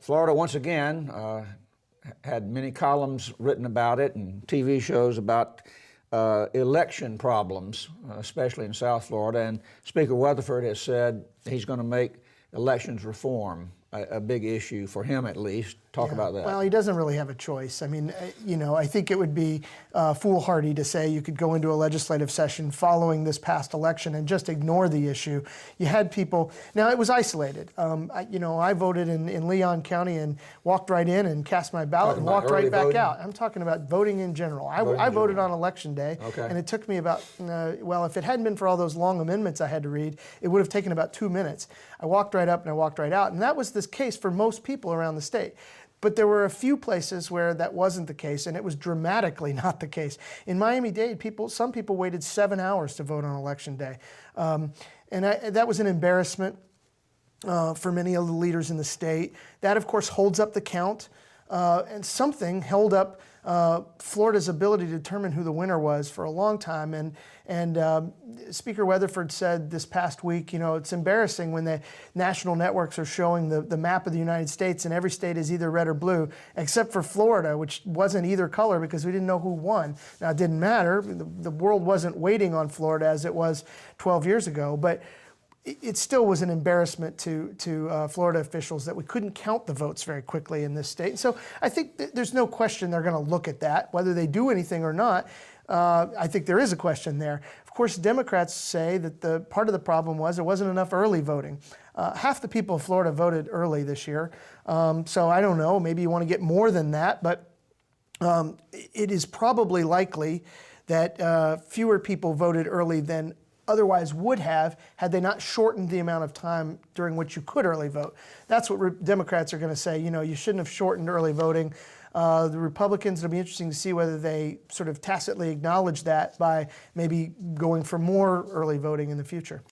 Florida, once again, had many columns written about it and TV shows about election problems, especially in South Florida. And Speaker Weatherford has said he's going to make elections reform a big issue for him, at least. Talk about that. Well, he doesn't really have a choice. I mean, I think it would be foolhardy to say you could go into a legislative session following this past election and just ignore the issue. You had people, now it was isolated. I voted in Leon County and walked right in and cast my ballot and walked right back out. I'm talking about voting in general. I voted on election day, and it took me about, well, if it hadn't been for all those long amendments I had to read, it would have taken about 2 minutes. I walked right up and I walked right out, and that was the case for most people around the state. But there were a few places where that wasn't the case, and it was dramatically not the case. In Miami-Dade, some people waited 7 hours to vote on election day. That was an embarrassment for many of the leaders in the state. That, of course, holds up the count, and something held up Florida's ability to determine who the winner was for a long time. And Speaker Weatherford said this past week, it's embarrassing when the national networks are showing the map of the United States and every state is either red or blue, except for Florida, which wasn't either color because we didn't know who won. Now, it didn't matter. The world wasn't waiting on Florida as it was 12 years ago, but it still was an embarrassment to Florida officials that we couldn't count the votes very quickly in this state. So I think there's no question they're going to look at that, whether they do anything or not. I think there is a question there. Of course, Democrats say that part of the problem was there wasn't enough early voting. Half the people of Florida voted early this year. So I don't know, maybe you want to get more than that, but it is probably likely that fewer people voted early than otherwise would have had they not shortened the amount of time during which you could early vote. That's what Democrats are going to say. You shouldn't have shortened early voting. The Republicans, it'll be interesting to see whether they sort of tacitly acknowledge that by maybe going for more early voting in the future.